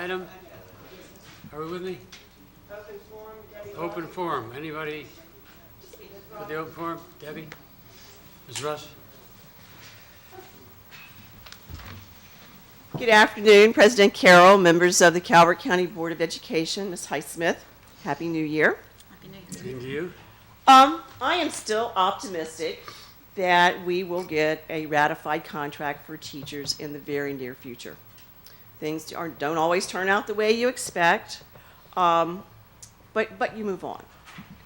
item. Are we with me? Open forum. Anybody for the open forum? Debbie? Ms. Russ? Good afternoon, President Carroll, members of the Calvert County Board of Education, Ms. Highsmith. Happy New Year. Happy New Year. Same to you. I am still optimistic that we will get a ratified contract for teachers in the very near future. Things don't always turn out the way you expect, but you move on,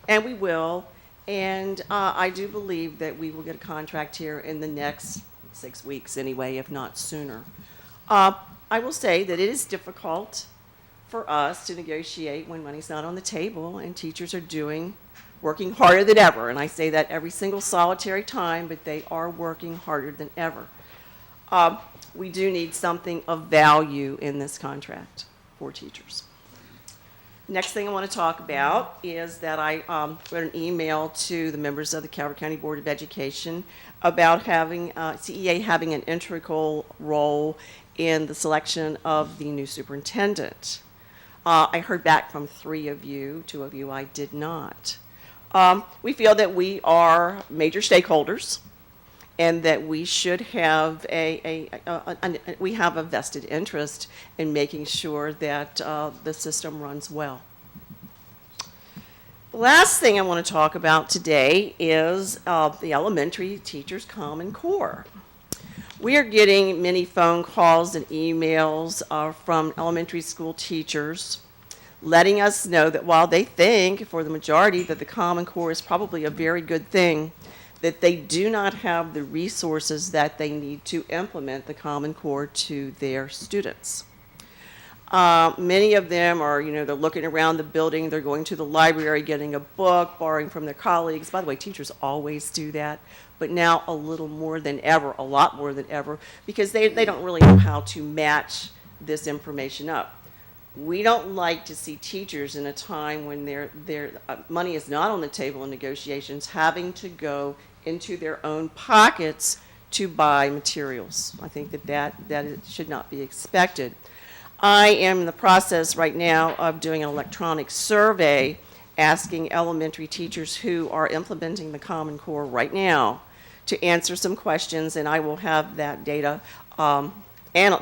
and we will. And I do believe that we will get a contract here in the next 6 weeks anyway, if not sooner. I will say that it is difficult for us to negotiate when money's not on the table and teachers are working harder than ever. And I say that every single solitary time, but they are working harder than ever. We do need something of value in this contract for teachers. Next thing I want to talk about is that I wrote an email to the members of the Calvert County Board of Education about having CEA having an integral role in the selection of the new superintendent. I heard back from 3 of you, 2 of you I did not. We feel that we are major stakeholders and that we should have we have a vested interest in making sure that the system runs well. The last thing I want to talk about today is the elementary teachers' Common Core. We are getting many phone calls and emails from elementary school teachers letting us know that while they think, for the majority, that the Common Core is probably a very good thing, that they do not have the resources that they need to implement the Common Core to their students. Many of them are, they're looking around the building, they're going to the library, getting a book, borrowing from their colleagues. By the way, teachers always do that, but now a little more than ever, a lot more than ever, because they don't really know how to match this information up. We don't like to see teachers in a time when their money is not on the table in negotiations having to go into their own pockets to buy materials. I think that should not be expected. I am in the process right now of doing an electronic survey asking elementary teachers who are implementing the Common Core right now to answer some questions, and I will have that data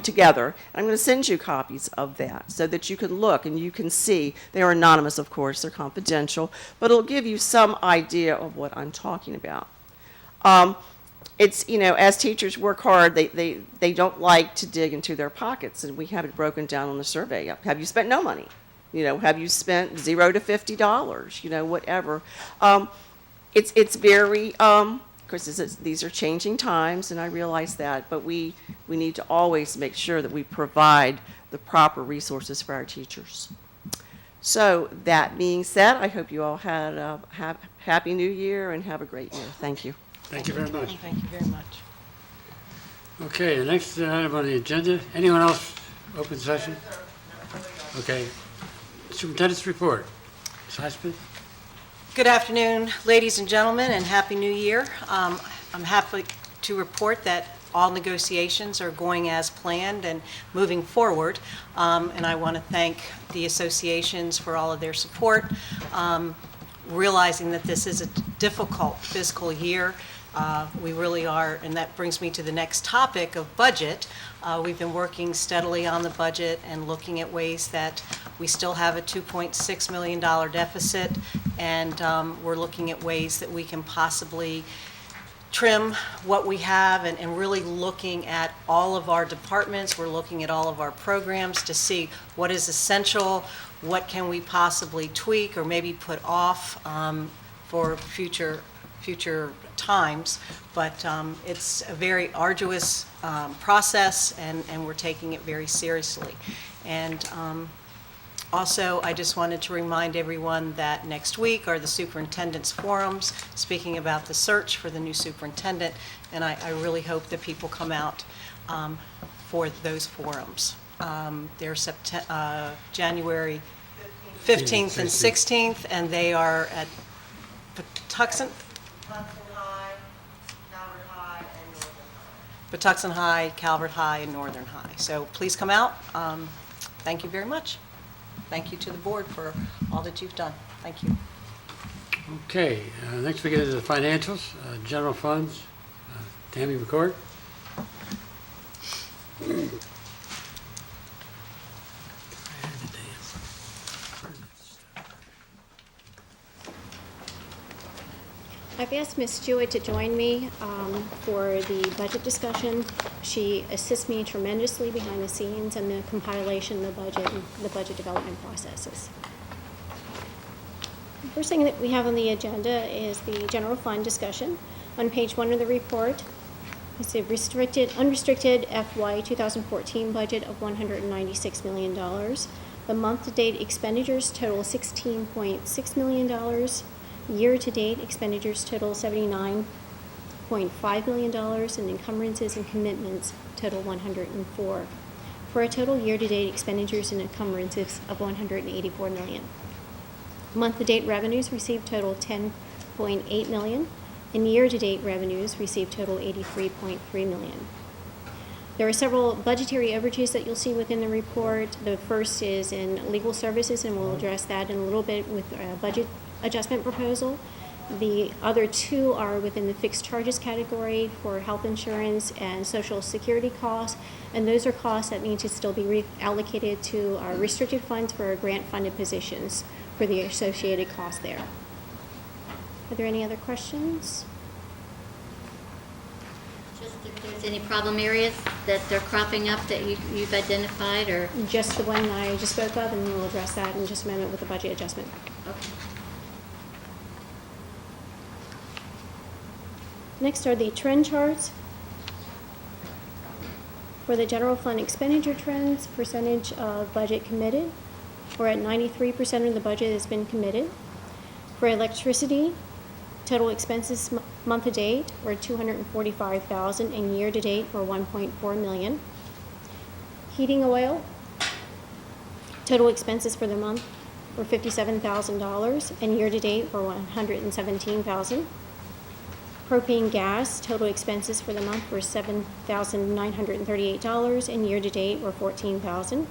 together. I'm going to send you copies of that so that you can look and you can see. They are anonymous, of course, they're confidential, but it'll give you some idea of what I'm talking about. It's, as teachers work hard, they don't like to dig into their pockets, and we have it broken down on the survey. Have you spent no money? Have you spent $0 to $50? Whatever. It's very, of course, these are changing times, and I realize that, but we need to always make sure that we provide the proper resources for our teachers. So that being said, I hope you all had a happy New Year and have a great year. Thank you. Thank you very much. Thank you very much. Okay, the next item on the agenda. Anyone else? Open session? Okay. Superintendent's report. Ms. Highsmith? Good afternoon, ladies and gentlemen, and Happy New Year. I'm happy to report that all negotiations are going as planned and moving forward. And I want to thank the associations for all of their support, realizing that this is a difficult fiscal year. We really are, and that brings me to the next topic of budget. We've been working steadily on the budget and looking at ways that we still have a $2.6 million deficit, and we're looking at ways that we can possibly trim what we have and really looking at all of our departments. We're looking at all of our programs to see what is essential, what can we possibly tweak or maybe put off for future times, but it's a very arduous process, and we're taking it very seriously. And also, I just wanted to remind everyone that next week are the superintendent's forums, speaking about the search for the new superintendent, and I really hope that people come out for those forums. They're January 15th and 16th, and they are at Patuxent High, Calvert High, and Northern High. So please come out. thank you very much. Thank you to the board for all that you've done. Thank you. Okay, next we get into the financials, general funds. Tammy McCord. I've asked Ms. Jewett to join me for the budget discussion. She assists me tremendously behind the scenes in the compilation of the budget and the budget development processes. The first thing that we have on the agenda is the general fund discussion. On page 1 of the report, it's a unrestricted FY 2014 budget of $196 million. The month-to-date expenditures total $16.6 million. Year-to-date expenditures total $79.5 million, and encumbrances and commitments total $104, for a total year-to-date expenditures and encumbrances of $184 million. Month-to-date revenues received total $10.8 million, and year-to-date revenues received total $83.3 million. There are several budgetary overages that you'll see within the report. The first is in legal services, and we'll address that in a little bit with budget adjustment proposal. The other two are within the fixed charges category for health insurance and social security costs, and those are costs that need to still be reallocated to our restricted funds for our grant-funded positions for the associated costs there. Are there any other questions? Just if there's any problem areas that they're cropping up that you've identified, or? Just the one I just spoke of, and we'll address that in just a moment with the budget adjustment. Okay. Next are the trend charts. For the general fund expenditure trends, percentage of budget committed, we're at 93% of the budget has been committed. For electricity, total expenses month to date were $245,000, and year to date were $1.4 million. Heating oil, total expenses for the month were $57,000, and year to date were $117,000. Propane gas, total expenses for the month were $7,938, and year-to-date were $14,000.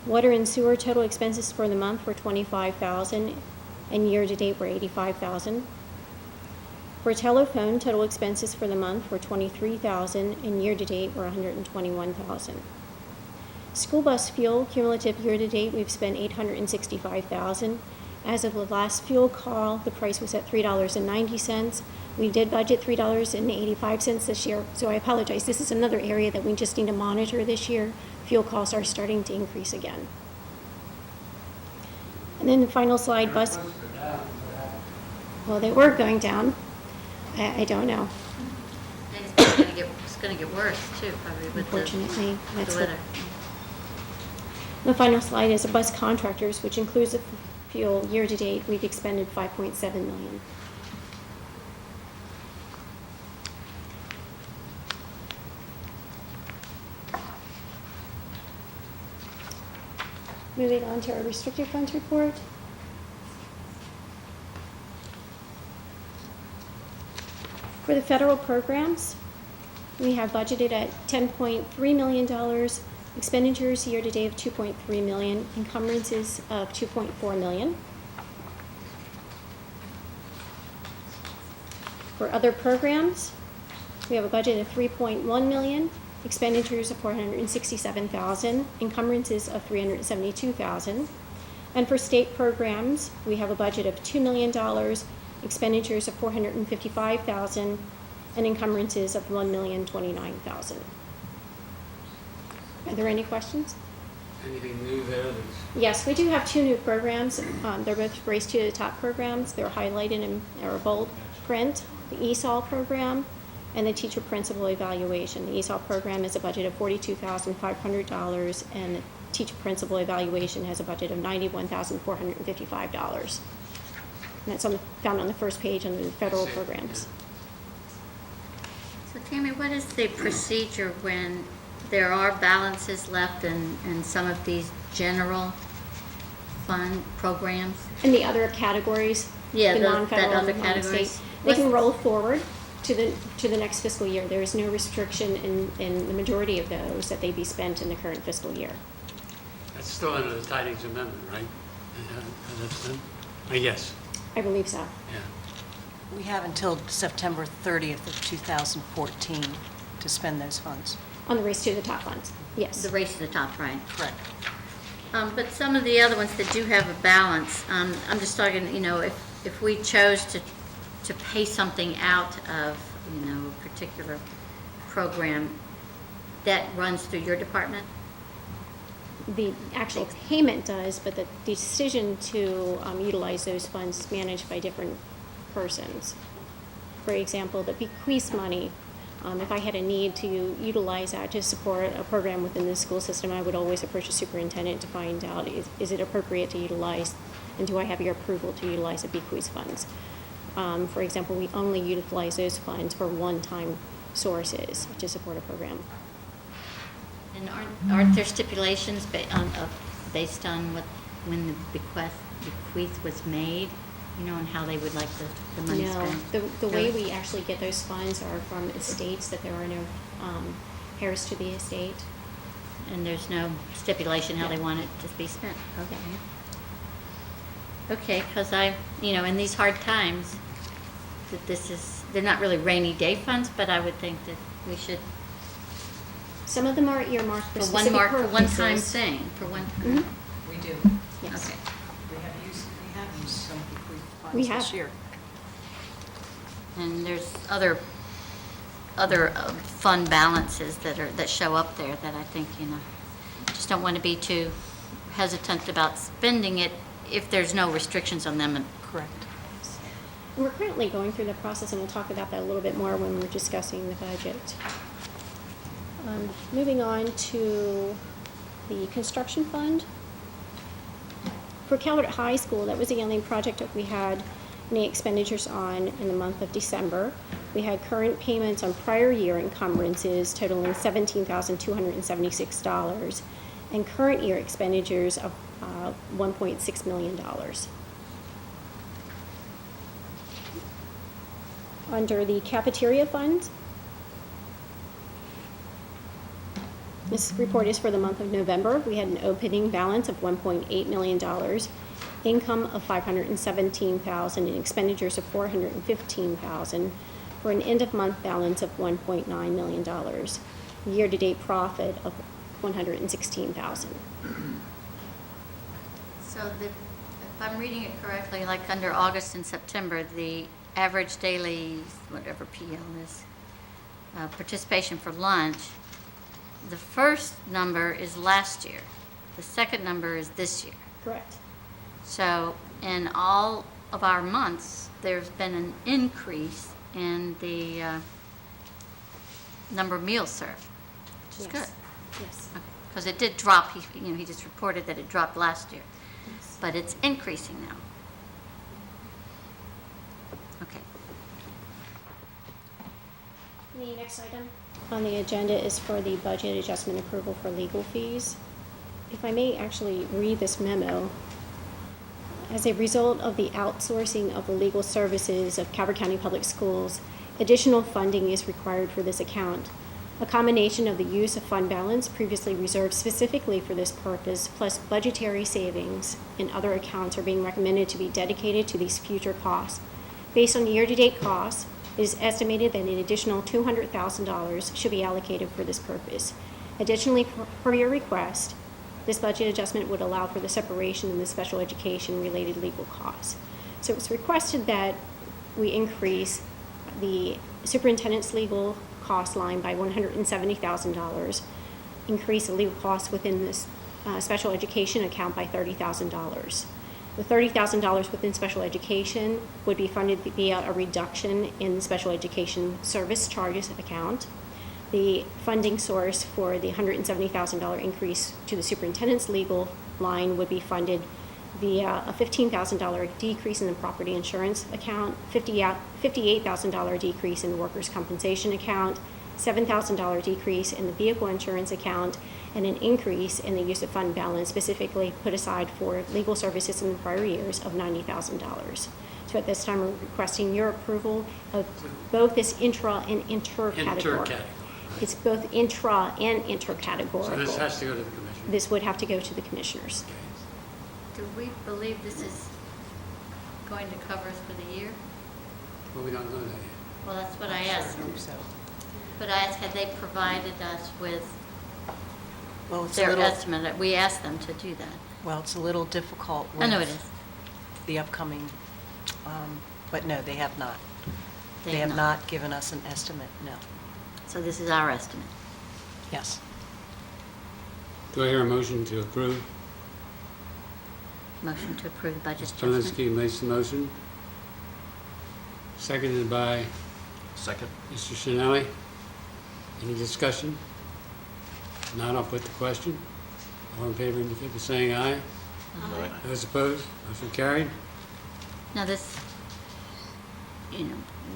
Water and sewer, total expenses for the month were $25,000, and year-to-date were $85,000. For telephone, total expenses for the month were $23,000, and year-to-date were $121,000. School bus fuel, cumulative year-to-date, we've spent $865,000. As of the last fuel call, the price was at $3.90. We did budget $3.85 this year, so I apologize. This is another area that we just need to monitor this year. Fuel costs are starting to increase again. And then the final slide, bus. Well, they were going down. I don't know. And it's going to get worse too, probably with Unfortunately, the weather. The final slide is the bus contractors, which includes the fuel. Year to date, we've expended $5.7 million. Moving on to our restricted funds report. For the federal programs, we have budgeted at $10.3 million, expenditures year to date of $2.3 million, encumbrances of $2.4 million. For other programs, we have a budget of $3.1 million, expenditures of $467,000, encumbrances of $372,000. And for state programs, we have a budget of $2 million, expenditures of $455,000, and encumbrances of $1,029,000. Are there any questions? Anything new there? Yes, we do have two new programs. They're both Race to the Top programs. They're highlighted in our bold print. The ESOL program and the teacher principal evaluation. The ESOL program has a budget of $42,500, and the teacher principal evaluation has a budget of $91,455. And that's found on the first page on the federal programs. So Tammy, what is the procedure when there are balances left in some of these general fund programs? And the other categories, Yeah, the that non-federal other and non-state, categories. they can roll forward to the next fiscal year. There is no restriction in the majority of those that they be spent in the current fiscal year. It's still under the tidings amendment, right? That's done? Yes, I believe so. yeah. We have until September 30th of 2014 to spend those funds. On the Race to the Top funds, yes. The race to the top, right? Correct. But some of the other ones that do have a balance, I'm just talking, if we chose to pay something out of, a particular program, that runs through your department? The actual payment does, but the decision to utilize those funds is managed by different persons. For example, the bequeath money, if I had a need to utilize that to support a program within the school system, I would always approach the superintendent to find out, is it appropriate to utilize, and do I have your approval to utilize the bequeath funds? For example, we only utilize those funds for one-time sources to support a program. And aren't there stipulations based on when the bequeath was made, and how they would like the money No, spent? the way we actually get those funds are from estates, that there are no heirs to the estate. And there's no stipulation how they want it to be spent? Okay, because in these hard times, that they're not really rainy day funds, but I would think that we should, Some of them are earmarked for specific for one-time purposes. thing, for one. Mhm. We do. Yes. Okay. We have used some bequeath We funds this have. year. And there's other fund balances that show up there that I think, just don't want to be too hesitant about spending it if there's no restrictions on them. Correct. And we're currently going through the process, and we'll talk about that a little bit more when we're discussing the budget. Moving on to the construction fund. For Calvert High School, that was the only project that we had any expenditures on in the month of December. We had current payments on prior year encumbrances totaling $17,276, and current year expenditures of $1.6 million. Under the cafeteria fund, this report is for the month of November. We had an opening balance of $1.8 million, income of $517,000, and expenditures of $415,000, for an end-of-month balance of $1.9 million. Year-to-date profit of $116,000. So if I'm reading it correctly, like under August and September, the average daily, whatever PL is, participation for lunch, the first number is last year. The second number is this year. Correct. So in all of our months, there's been an increase in the number of meals served, which is Yes. good. Yes. Because it did drop, he just reported that it dropped last year, Yes. but it's increasing now. Okay. The next item on the agenda is for the budget adjustment approval for legal fees. If I may actually read this memo. As a result of the outsourcing of the legal services of Calvert County Public Schools, additional funding is required for this account. A combination of the use of fund balance previously reserved specifically for this purpose, plus budgetary savings in other accounts, are being recommended to be dedicated to these future costs. Based on year-to-date costs, it is estimated that an additional $200,000 should be allocated for this purpose. Additionally, per your request, this budget adjustment would allow for the separation of the special education-related legal costs. So it's requested that we increase the superintendent's legal cost line by $170,000, increase the legal costs within this special education account by $30,000. The $30,000 within special education would be funded via a reduction in the special education service charges account. The funding source for the $170,000 increase to the superintendent's legal line would be funded via a $15,000 decrease in the property insurance account, $58,000 decrease in the workers' compensation account, $7,000 decrease in the vehicle insurance account, and an increase in the use of fund balance specifically put aside for legal services in the prior years of $90,000. So at this time, we're requesting your approval of both this intra and intercategory. Intercategory. It's both intra and intercategorical. So this has to go to the commission. this would have to go to the commissioners. Do we believe this is going to cover us for the year? Well, we don't know that yet. Well, that's what I asked. So, But I asked, had they provided us with well, it's a their little, estimate? We asked them to do that. well, it's a little difficult I know it with is. the upcoming, but no, they have not. They They have have not. not given us an estimate, no. So this is our estimate. Yes. Do I hear a motion to approve? Motion to approve the budget Mr. adjustment. Polinsky makes the motion. Seconded by Second. Mr. Sinelli. Any discussion? Not, I'll put the question. All in favor indicate by saying aye. Aye. Those opposed? Motion carried. Now this,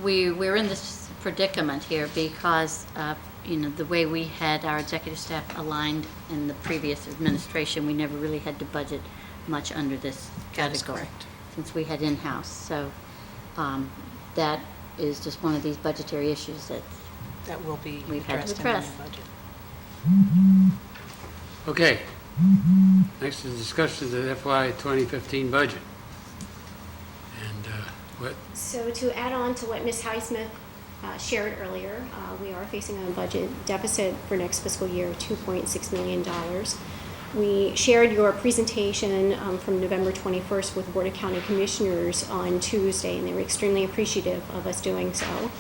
we're in this predicament here because, the way we had our executive staff aligned in the previous administration, we never really had to budget much under this That is category. correct. Since we had in-house. So that is just one of these budgetary issues that, That will be We've had to addressed in the new address. budget. Okay. Next is discussion of the FY 2015 budget. And what, So to add on to what Ms. Highsmith shared earlier, we are facing a budget deficit for next fiscal year of $2.6 million. We shared your presentation from November 21st with Board of County Commissioners on Tuesday, and they were extremely appreciative of us doing so.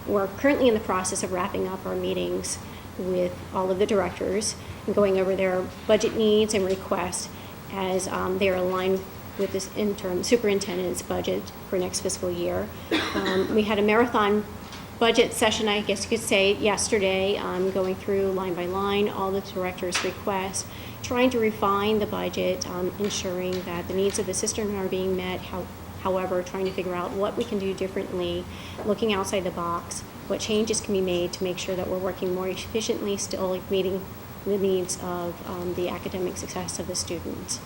We're currently in the process of wrapping up our meetings with all of the directors and going over their budget needs and requests as they are aligned with this interim superintendent's budget for next fiscal year. We had a marathon budget session, I guess you could say, yesterday, going through line by line all the directors' requests, trying to refine the budget, ensuring that the needs of the system are being met, however, trying to figure out what we can do differently, looking outside the box, what changes can be made to make sure that we're working more efficiently, still meeting the needs of the academic success of the students.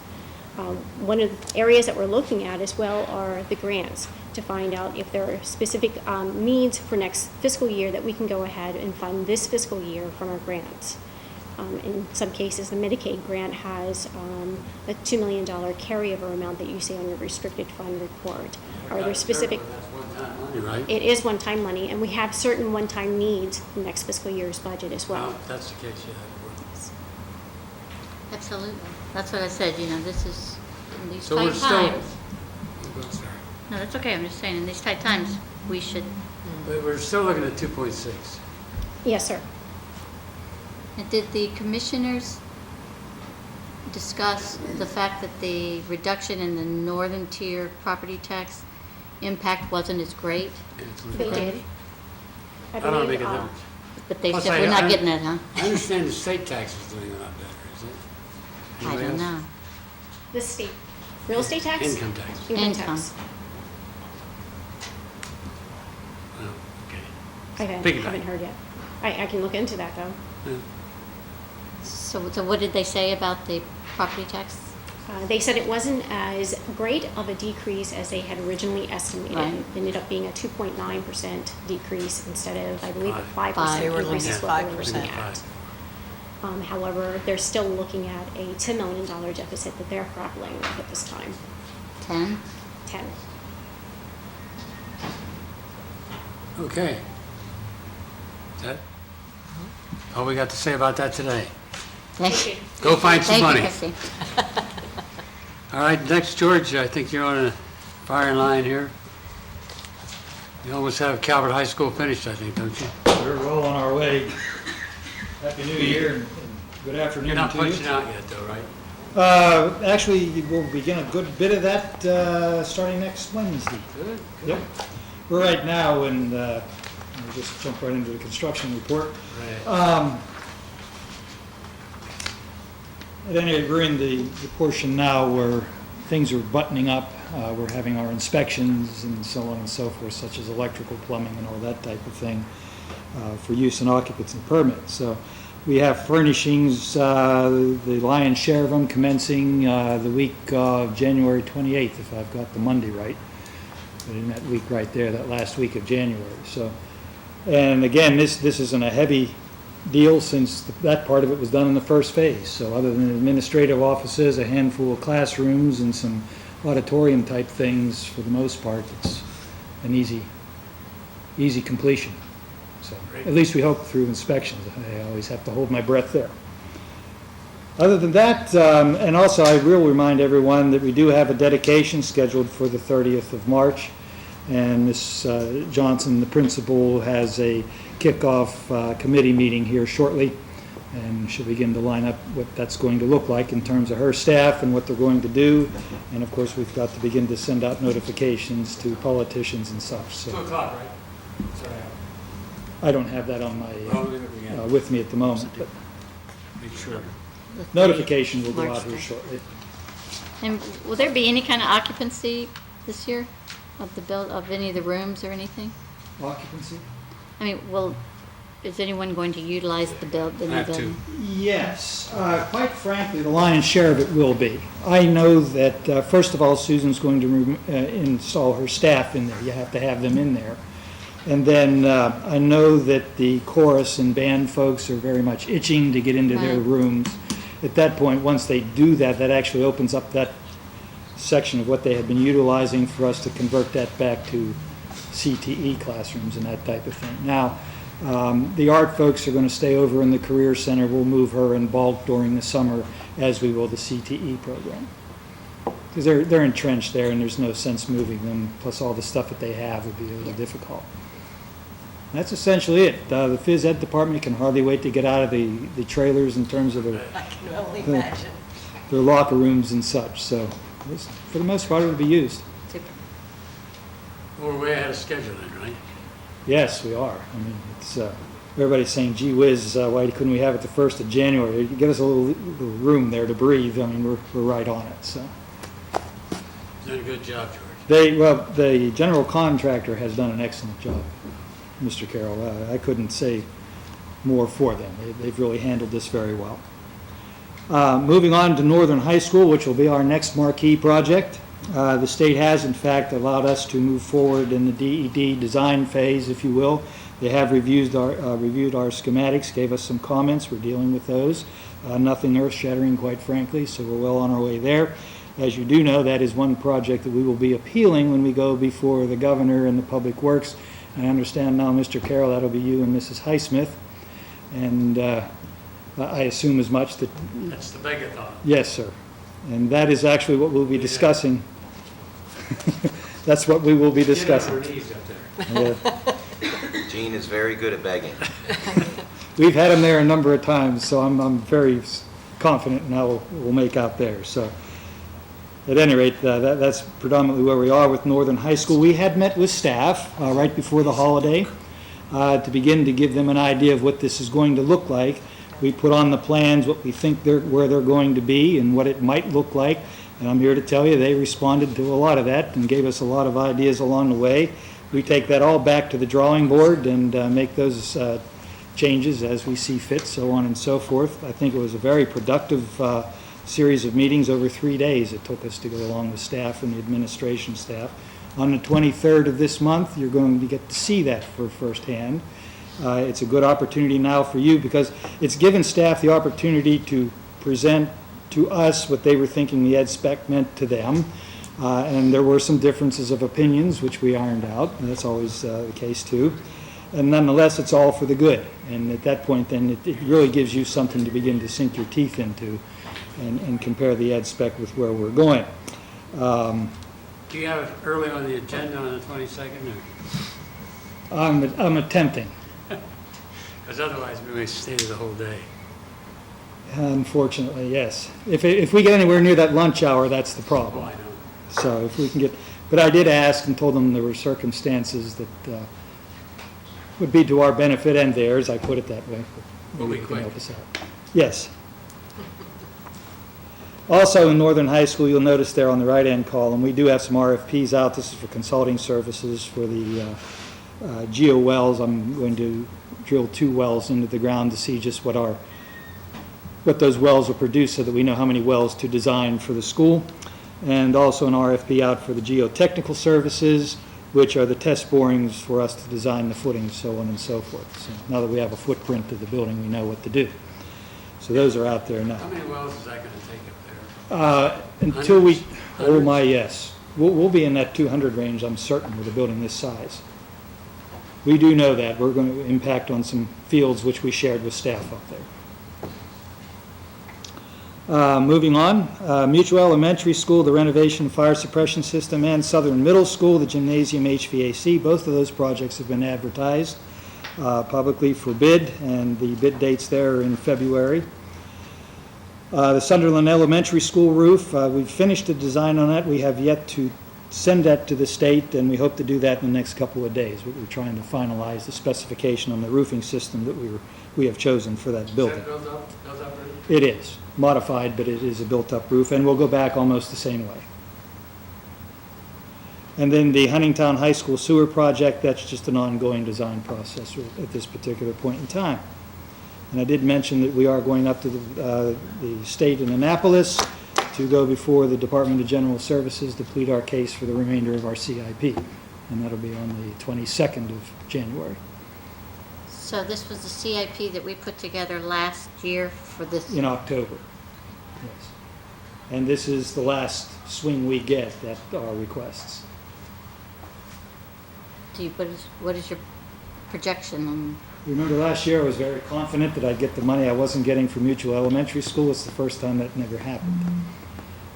One of the areas that we're looking at as well are the grants, to find out if there are specific needs for next fiscal year that we can go ahead and fund this fiscal year from our grants. In some cases, the Medicaid grant has a $2 million carryover amount that you see on your restricted fund report. Are there specific? That's one-time money, right? It is one-time money, and we have certain one-time needs in next fiscal year's budget as well. Well, if that's the case, yeah, that would. absolutely. That's what I said, this is, in these So we're tight still- times. Oh, sorry. No, that's okay, I'm just saying, in these tight times, we should, But we're still looking at 2.6. Yes, sir. and did the commissioners discuss the fact that the reduction in the northern tier property tax impact wasn't as great? They did. I don't make a difference. But they Plus, said, we're not I- getting it, huh? I understand the state tax is doing a lot better, is it? I Anybody don't else? know. The state, real estate tax? Income tax. Income Income. tax. Oh, okay. I Think about haven't it. heard yet. I can look into that, though. Yeah. So what did they say about the property tax? They said it wasn't as great of a decrease as they had originally estimated. Right. It ended up being a 2.9% decrease instead of, I believe, a 5% Five. They were increase looking is at what we're 5%. looking at. However, they're still looking at a $10 million deficit that they're grappling with at this time. 10? 10. Okay. Is that all we got to say about that today? Thank you. Go find some money. Thank you, Christie. All right, next, George, I think you're on a firing line here. You almost have Calvert High School finished, I think, don't you? We're well on our way. Happy New Year and good afternoon You're not to you. punching out yet, though, right? Actually, we'll begin a good bit of that starting next Wednesday. Good. Yep. We're right now in, we'll just jump right into the construction report. Right. At any rate, we're in the portion now where things are buttoning up. We're having our inspections and so on and so forth, such as electrical, plumbing, and all that type of thing for use and occupancy permit. So we have furnishings, the lion's share of them commencing the week of January 28th, if I've got the Monday right. But in that week right there, that last week of January. So, and again, this isn't a heavy deal since that part of it was done in the first phase. So other than administrative offices, a handful of classrooms, and some auditorium-type things, for the most part, it's an easy completion. So at least we hope through inspections. I always have to hold my breath there. Other than that, and also I will remind everyone that we do have a dedication scheduled for the 30th of March. And Ms. Johnson, the principal, has a kickoff committee meeting here shortly. And she'll begin to line up what that's going to look like in terms of her staff and what they're going to do. And of course, we've got to begin to send out notifications to politicians and such. 2 So o'clock, right? Sorry, I don't have that on my, with me at the moment. But make sure. The 30th, notification will go March out here 30th. shortly. And will there be any kind of occupancy this year of any of the rooms or anything? Occupancy? I mean, is anyone going to utilize the new I have building? Yes, quite frankly, the lion's share of it will be. I know that, first of all, Susan's going to install her staff in there. You have to have them in there. And then I know that the chorus and band folks are very much itching to get into their Right. rooms. At that point, once they do that, that actually opens up that section of what they had been utilizing for us to convert that back to CTE classrooms and that type of thing. Now, the art folks are going to stay over in the Career Center. We'll move her in bulk during the summer, as we will the CTE program. Because they're entrenched there, and there's no sense moving them, plus all the stuff that they have would be a little difficult. That's essentially it. The phys ed department can hardly wait to get out of the trailers in terms of their I can only imagine. locker rooms and such. So for the most part, it'll be used. Super. We're way ahead of schedule then, right? Yes, we are. I mean, it's everybody's saying, "Gee whiz, why couldn't we have it the 1st of January?" Give us a little room there to breathe. I mean, we're right on it. So Done a good job, George. the general contractor has done an excellent job, Mr. Carroll. I couldn't say more for them. They've really handled this very well. Moving on to Northern High School, which will be our next marquee project. The state has, in fact, allowed us to move forward in the DED design phase, if you will. They have reviewed our schematics, gave us some comments. We're dealing with those. Nothing earth-shattering, quite frankly, so we're well on our way there. As you do know, that is one project that we will be appealing when we go before the governor and the Public Works. And I understand now, Mr. Carroll, that'll be you and Mrs. Highsmith. And I assume as much that... That's the megathon. Yes, sir. And that is actually what we'll be discussing. That's what we will be discussing. Get on our knees up there. Yeah. Gene is very good at begging. We've had him there a number of times, so I'm very confident in how we'll make out there. So at any rate, that's predominantly where we are with Northern High School. We had met with staff right before the holiday to begin to give them an idea of what this is going to look like. We put on the plans what we think where they're going to be and what it might look like. And I'm here to tell you they responded to a lot of that and gave us a lot of ideas along the way. We take that all back to the drawing board and make those changes as we see fit, so on and so forth. I think it was a very productive series of meetings over 3 days it took us to go along with staff and the administration staff. On the 23rd of this month, you're going to get to see that for firsthand. It's a good opportunity now for you because it's given staff the opportunity to present to us what they were thinking the ed spec meant to them. And there were some differences of opinions, which we ironed out. And that's always the case, too. And nonetheless, it's all for the good. And at that point, then, it really gives you something to begin to sink your teeth into and compare the ed spec with where we're going. Do you have it early on the agenda on the 22nd? I'm attempting. Because otherwise we may stay there the whole day. Unfortunately, yes. If we get anywhere near that lunch hour, that's the Oh, problem. I know. So if we can get, but I did ask and told them there were circumstances that would be to our benefit and theirs, I put it that way. We'll be Maybe you can quick. help us out. Yes. Also in Northern High School, you'll notice there on the right-hand column, we do have some RFPs out. This is for consulting services for the geo wells. I'm going to drill 2 wells into the ground to see just what those wells will produce so that we know how many wells to design for the school. And also an RFP out for the geotechnical services which are the test borings for us to design the footings, so on and so forth. So now that we have a footprint of the building, we know what to do. So those are out there now. How many wells is that going to take up there? Until we, Hundreds? oh my, yes. We'll be in that 200 range, I'm certain, with a building this size. We do know that. We're going to impact on some fields which we shared with staff up there. Moving on, Mutual Elementary School, the renovation fire suppression system, and Southern Middle School, the gymnasium HVAC. Both of those projects have been advertised publicly for bid, and the bid dates there are in February. The Sunderland Elementary School roof, we've finished the design on that. We have yet to send that to the state, and we hope to do that in the next couple of days. We're trying to finalize the specification on the roofing system that we have chosen for that building. Is that built up already? It is modified, but it is a built-up roof, and we'll go back almost the same way. And then the Huntingtown High School sewer project, that's just an ongoing design process at this particular point in time. And I did mention that we are going up to the state in Annapolis to go before the Department of General Services to plead our case for the remainder of our CIP, and that'll be on the 22nd of January. So this was the CIP that we put together last year for this? In October, yes. And this is the last swing we get at our requests. What is your projection on? Remember last year I was very confident that I'd get the money I wasn't getting from Mutual Elementary School. It's the first time that never happened.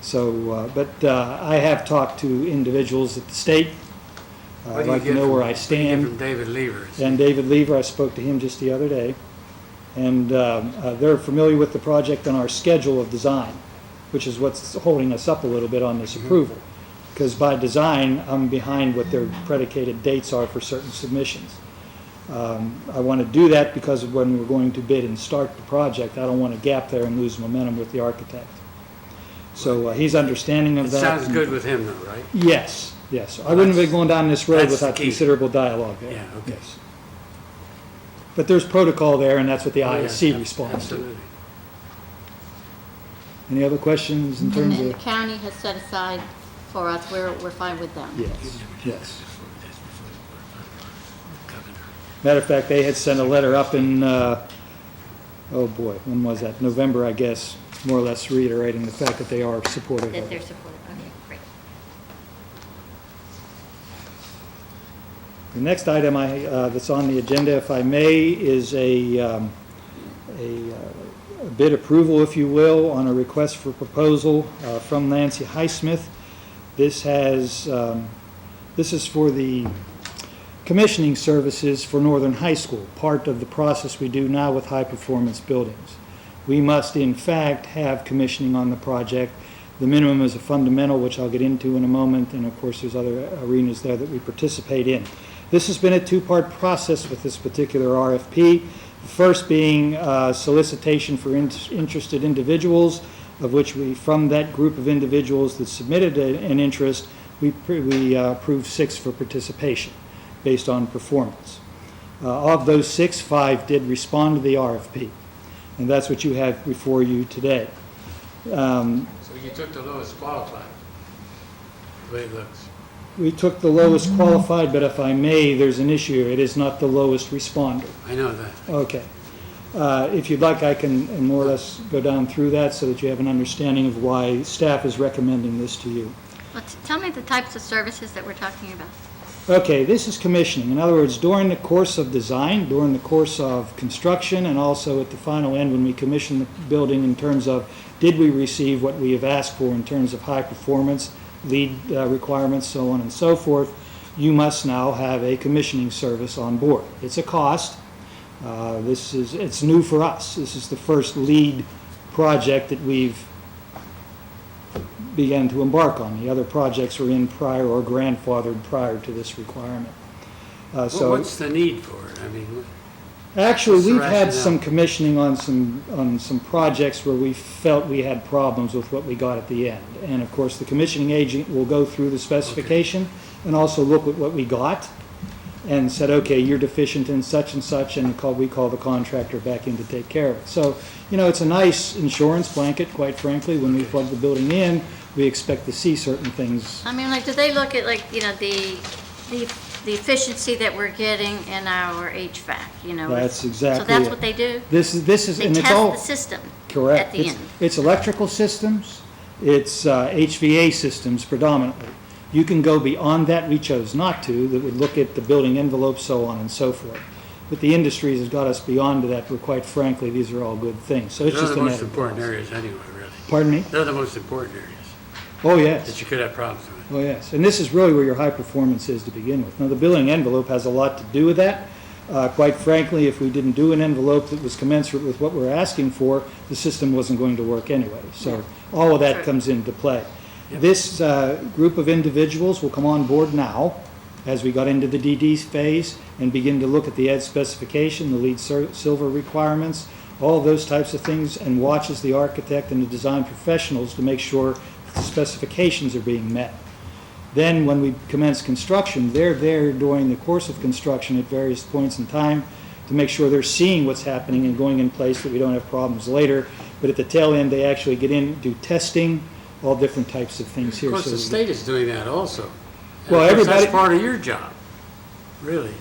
So, I have talked to individuals at the state. I'd like to know where I stand. From David Lever. And David Lever, I spoke to him just the other day, and they're familiar with the project and our schedule of design, which is what's holding us up a little bit on this approval. Because by design, I'm behind what their predicated dates are for certain submissions. I want to do that because of when we're going to bid and start the project. I don't want to gap there and lose momentum with the architect. So he's understanding of It that. sounds good with him though, right? Yes, yes. I wouldn't have been going down this road That's the without key. considerable dialogue there. Yeah, okay. Yes. But there's protocol there, and that's what the Oh, yeah, ISC responds to. Absolutely. Any other questions in And terms then the of? county has set aside for us, we're fine with them. Yes, yes. Governor. Matter of fact, they had sent a letter up in, oh boy, when was that? November, I guess, more or less reiterating the fact that they are supportive That of they're it. supportive, okay, great. The next item that's on the agenda, if I may, is a bid approval, if you will, on a request for proposal from Nancy Highsmith. This is for the commissioning services for Northern High School, part of the process we do now with high-performance buildings. We must, in fact, have commissioning on the project. The minimum is a fundamental, which I'll get into in a moment, and of course, there's other arenas there that we participate in. This has been a two-part process with this particular RFP. The first being solicitation for interested individuals, of which we, from that group of individuals that submitted an interest, we approved 6 for participation based on performance. Of those 6, 5 did respond to the RFP, and that's what you have before you today. So you took the lowest qualified, the way it looks. We took the lowest qualified, but if I may, there's an issue. It is not the lowest responder. I know that. Okay. If you'd like, I can more or less go down through that so that you have an understanding of why staff is recommending this to you. Well, tell me the types of services that we're talking about. Okay, this is commissioning. In other words, during the course of design, during the course of construction, and also at the final end when we commission the building in terms of did we receive what we have asked for in terms of high performance, lead requirements, so on and so forth, you must now have a commissioning service on board. It's a cost. It's new for us. This is the first lead project that we've began to embark on. The other projects were in prior or grandfathered prior to this requirement. So What's the need for it? I mean, actually, what's the we've had rationale? some commissioning on some projects where we felt we had problems with what we got at the end. And of course, the commissioning agent will go through the specification and also look at what we got and said, okay, you're deficient in such and such, and we call the contractor back in to take care of it. So, it's a nice insurance blanket, quite frankly. When we plug the building in, we expect to see certain things. I mean, like, do they look at, like, the the efficiency that we're getting in our HVAC, you know. That's exactly So that's it. what they do? This is, They and it's test all. the system Correct. at the end. It's electrical systems, it's HVA systems predominantly. You can go beyond that, we chose not to, that would look at the building envelope, so on and so forth. But the industry has got us beyond that, where quite frankly, these are all good things. So it's They're just the an most added important bonus. areas anyway, really. Pardon me? They're the most important areas Oh, that yes. you could have problems with. Oh, yes. And this is really where your high performance is to begin with. Now, the building envelope has a lot to do with that. Quite frankly, if we didn't do an envelope that was commensurate with what we're asking for, the system wasn't going to work anyway. So all of that Sure. comes into play. Yep. This group of individuals will come on board now, as we got into the DD phase, and begin to look at the ed specification, the lead silver requirements, all of those types of things, and watch as the architect and the design professionals to make sure the specifications are being met. Then, when we commence construction, they're there during the course of construction at various points in time to make sure they're seeing what's happening and going in place, that we don't have problems later. But at the tail end, they actually get in, do testing, all different types of things here. Of course, So the we- state is doing that also. And Well, of course, everybody- that's part of your job, really.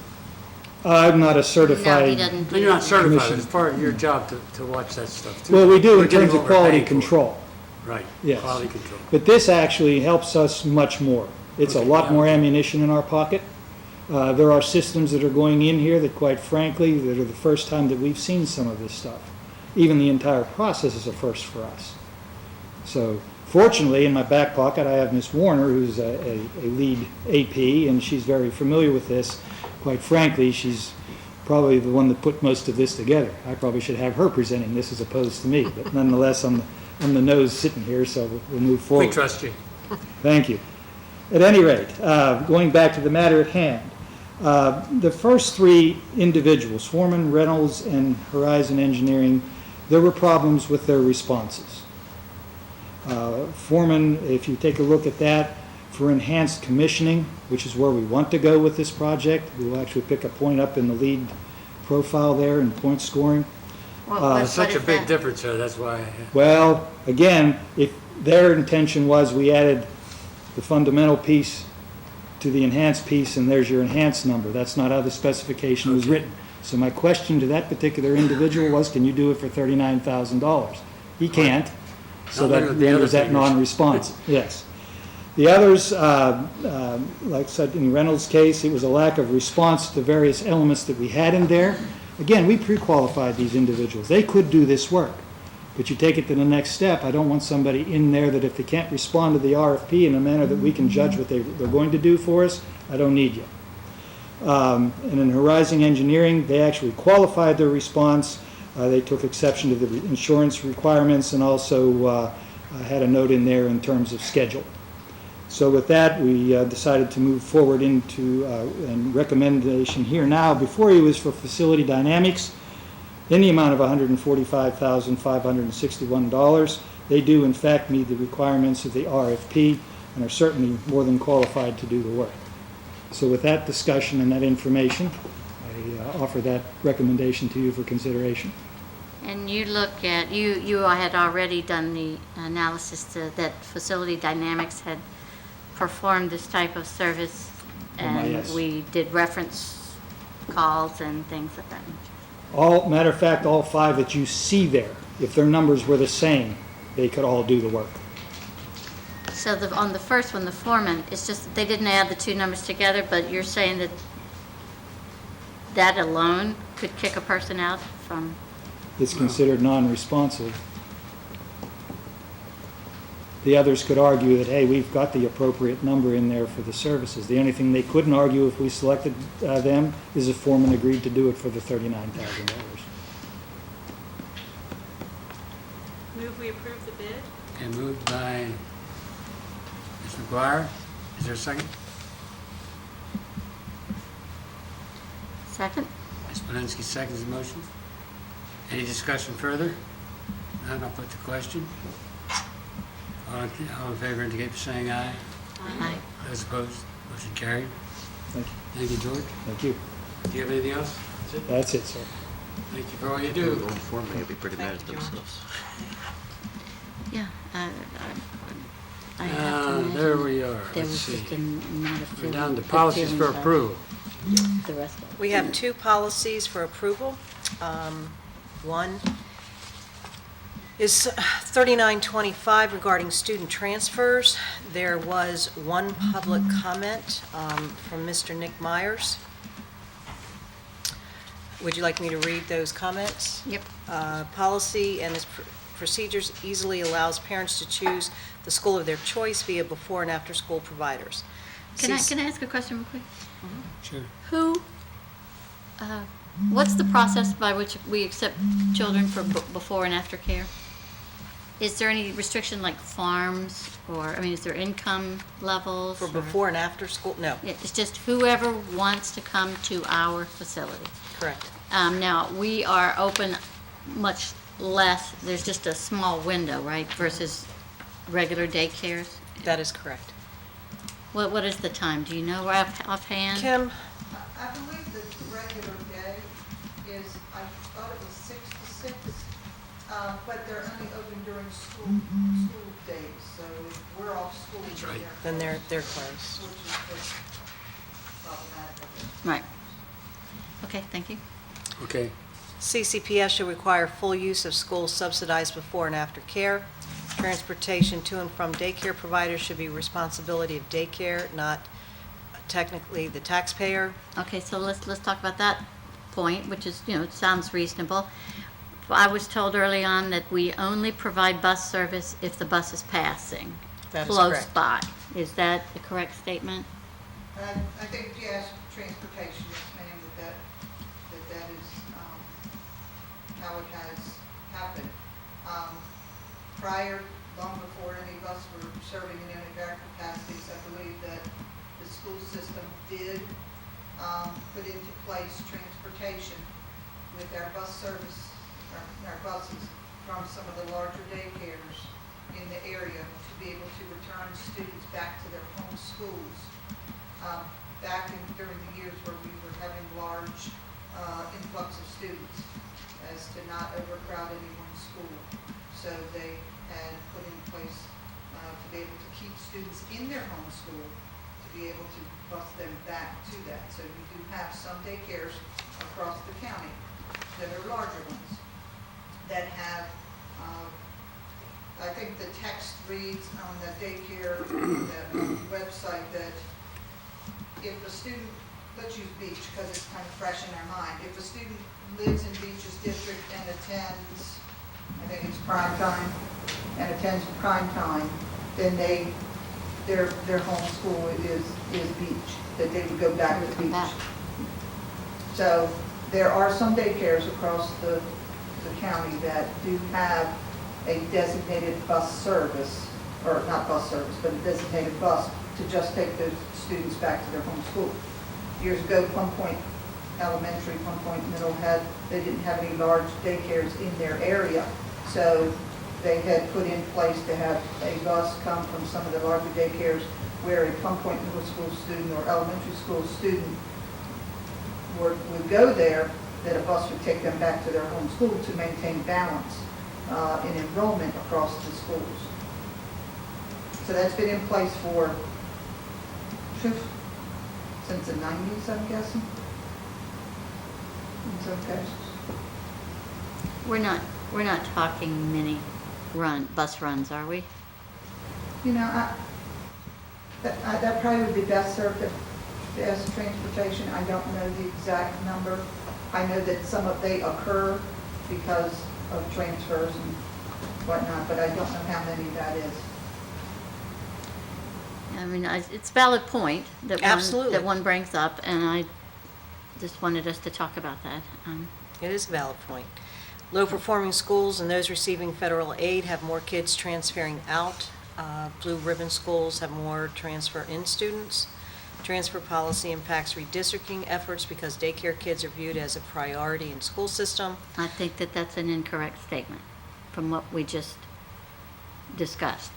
I'm not a No, he certified, doesn't do You're not that. certified, Commission. it's part of your job to watch that stuff too. well, we do We're in getting terms of what we're quality paying for. control. Right, Yes. quality control. But this actually helps us much more. It's a Okay, lot yeah. more ammunition in our pocket. There are systems that are going in here that, quite frankly, that are the first time that we've seen some of this stuff. Even the entire process is a first for us. So fortunately, in my back pocket, I have Miss Warner, who's a lead AP, and she's very familiar with this. Quite frankly, she's probably the one that put most of this together. I probably should have her presenting this as opposed to me, but nonetheless, I'm the nose sitting here, so we'll move We forward. trust you. Thank you. At any rate, going back to the matter at hand, the first three individuals, Foreman, Reynolds, and Horizon Engineering, there were problems with their responses. Foreman, if you take a look at that, for enhanced commissioning, which is where we want to go with this project, we will actually pick a point up in the lead profile there in point scoring. There's such a big difference there, that's why. Well, again, if their intention was we added the fundamental piece to the enhanced piece, and there's your enhanced number. That's not how the specification was written. So my question to that particular individual was, can you do it for $39,000? He can't, so Not that limited to the other renders that figures. non-responsive, yes. The others, like I said, in Reynolds' case, it was a lack of response to various elements that we had in there. Again, we pre-qualified these individuals. They could do this work. But you take it to the next step, I don't want somebody in there that if they can't respond to the RFP in a manner that we can judge what they're going to do for us, I don't need you. And in Horizon Engineering, they actually qualified their response. They took exception to the insurance requirements and also had a note in there in terms of schedule. So with that, we decided to move forward into, and recommendation here now before you is for Facility Dynamics in the amount of $145,561. They do in fact meet the requirements of the RFP and are certainly more than qualified to do the work. So with that discussion and that information, I offer that recommendation to you for consideration. And you look at, you had already done the analysis that Facility Dynamics had performed this type of service, and yes. we did reference calls and things of that nature. Matter of fact, all five that you see there, if their numbers were the same, they could all do the work. So on the first one, the foreman, it's just that they didn't add the two numbers together, but you're saying that that alone could kick a person out from, It's considered non-responsive. The others could argue that, hey, we've got the appropriate number in there for the services. The only thing they couldn't argue if we selected them is if Foreman agreed to do it for the $39,000. Move we approve the bid? Okay, moved by Ms. McGuire. Is there a second? second? Ms. Polinsky seconds the motion. Any discussion further? None, I'll put the question. All in favor indicate by saying aye. Aye. Those opposed, motion carried. Thank you. Thank you, George. Thank you. Do you have anything else? That's it? That's it, sir. Thank you for all you The do. old foreman will be pretty mad at themselves. Yeah, I have to there we are. There Let's was see. just not a We're feeling. down to good policies feeling for about approval. The rest of it. We have two policies for approval. One is 3925 regarding student transfers. There was one public comment from Mr. Nick Myers. Would you like me to read those comments? Yep. Policy and its procedures easily allows parents to choose the school of their choice via before and after school providers. Can I ask a question real quick? Sure. Who, what's the process by which we accept children for before and after care? Is there any restriction like farms or, I mean, is there income levels? For or- before and after school? No, It's just whoever wants to come to our facility. correct. Now, we are open much less, there's just a small window, right, versus regular daycares? That is correct. What is the time? Do you know offhand? Kim? I believe the regular day is, I thought it was 6 to 6, but they're only open during school days, so if we're off school. That's right. Then they're closed. Which is what's problematic of it. Right. Okay, thank you. Okay. CCPS should require full use of school subsidized before and after care. Transportation to and from daycare providers should be responsibility of daycare, not technically the taxpayer. Okay, so let's talk about that point, which is, you know, it sounds reasonable. I was told early on that we only provide bus service if the bus is passing. That is Close correct. by. Is that a correct statement? I think, yes, transportation, yes, ma'am, that is how it has happened. Prior, long before any of us were serving in any of our capacities, I believe that the school system did put into place transportation with our bus service, our buses from some of the larger daycares in the area to be able to return students back to their home schools. During the years where we were having large influx of students, as to not overcrowd any one school. So they had put in place to be able to keep students in their home school, to be able to bus them back to that. So we do have some daycares across the county that are larger ones that have, I think the text reads on the daycare website that if a student, let's use Beach because it's kind of fresh in our mind, if a student lives in Beach's district and attends, I think it's prime time, and attends prime time, then their home school is Beach, that they would go back to Beach. Back. So there are some daycares across the county that do have a designated bus service, or not bus service, but a designated bus to just take those students back to their home school. Years ago, Plum Point Elementary, Plum Point Middle they didn't have any large daycares in their area. So they had put in place to have a bus come from some of the larger daycares where a Plum Point Middle School student or elementary school student would go there, that a bus would take them back to their home school to maintain balance in enrollment across the schools. So that's been in place since the 90s, I'm guessing, in some cases. We're not talking many bus runs, are we? You know, that probably would be best served as transportation. I don't know the exact number. I know that they occur because of transfers and whatnot, but I don't know how many that is. I mean, it's a valid point Absolutely. that one brings up, and I just wanted us to talk about that. It is a valid point. Low-performing schools and those receiving federal aid have more kids transferring out. Blue ribbon schools have more transfer-in students. Transfer policy impacts redistricting efforts because daycare kids are viewed as a priority in school system. I think that that's an incorrect statement from what we just discussed.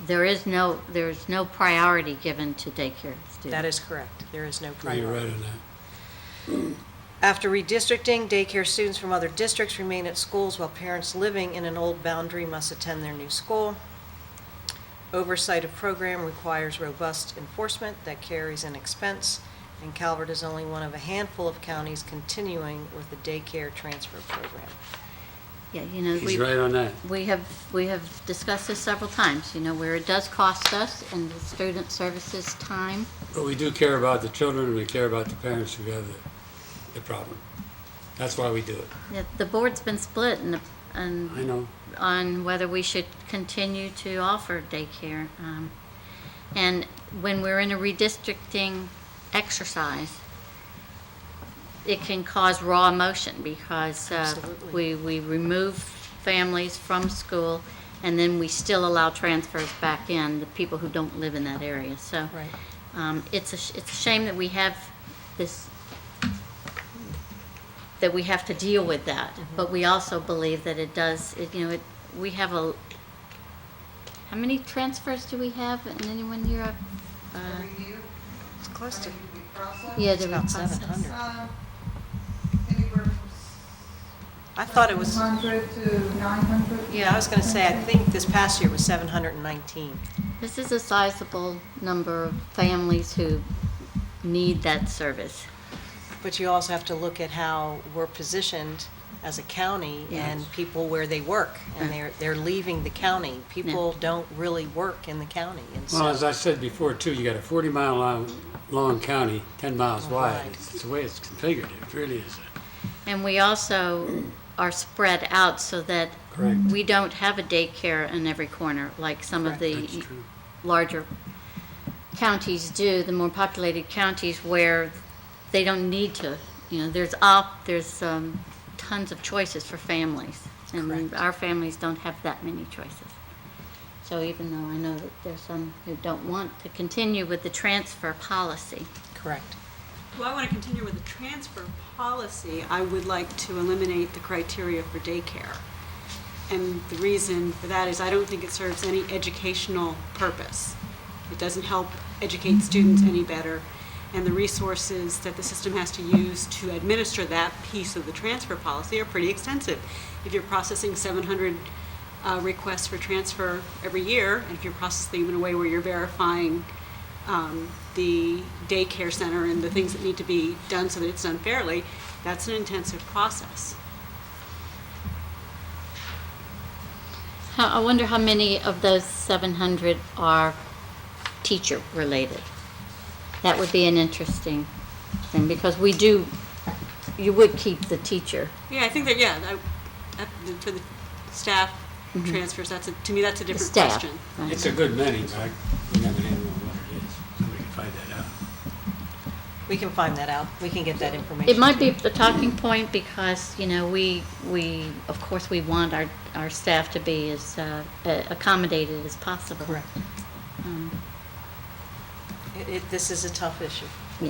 There's no priority given to daycare students. That is correct. There is no You're priority. right on that. After redistricting, daycare students from other districts remain at schools while parents living in an old boundary must attend their new school. Oversight of program requires robust enforcement that carries an expense, and Calvert is only one of a handful of counties continuing with the daycare transfer program. Yeah, you know, He's right on that. we have discussed this several times, you know, where it does cost us and the student services time. But we do care about the children, and we care about the parents who have the problem. That's why we do it. The board's been split I know. on whether we should continue to offer daycare. And when we're in a redistricting exercise, it can cause raw emotion because Absolutely. we remove families from school and then we still allow transfers back in, the people who don't live in that area. So Right. it's a shame that we have this, that we have to deal with that. But we also believe that it does, we have how many transfers do we have in any one year? Every year, It's close to, we process. Yeah, it's there about we 700. Anywhere from I thought it was, 700 to 900. yeah, I was going to say, I think this past year was 719. This is a sizable number of families who need that service. But you also have to look at how we're positioned as a county and Yes. people where they work, and they're leaving the county. People don't really work in the county, and Well, as so, I said before too, you got a 40-mile long county, 10 miles wide. Wide. It's the way it's configured. It really is. And we also are spread out so that Correct. we don't have a daycare in every corner like some of That's the true. larger counties do, the more populated counties where they don't need to. There's tons of choices for families. And Correct. our families don't have that many choices. So even though I know that there's some who don't want to continue with the transfer policy. correct. Well, I want to continue with the transfer policy. I would like to eliminate the criteria for daycare. And the reason for that is I don't think it serves any educational purpose. It doesn't help educate students any better. And the resources that the system has to use to administer that piece of the transfer policy are pretty extensive. If you're processing 700 requests for transfer every year, and if you're processing them in a way where you're verifying the daycare center and the things that need to be done so that it's done fairly, that's an intensive process. I wonder how many of those 700 are teacher-related. That would be an interesting thing, because you would keep the teacher. Yeah, I think that, for the staff transfers, to me, that's a different Staff, question. right. It's a good many, but we never know what it is. Somebody can find that out. We can find that out. We can get that information. It might to you. be a talking point because, we of course, we want our staff to be as accommodated as possible. Correct. Um, This is a tough issue.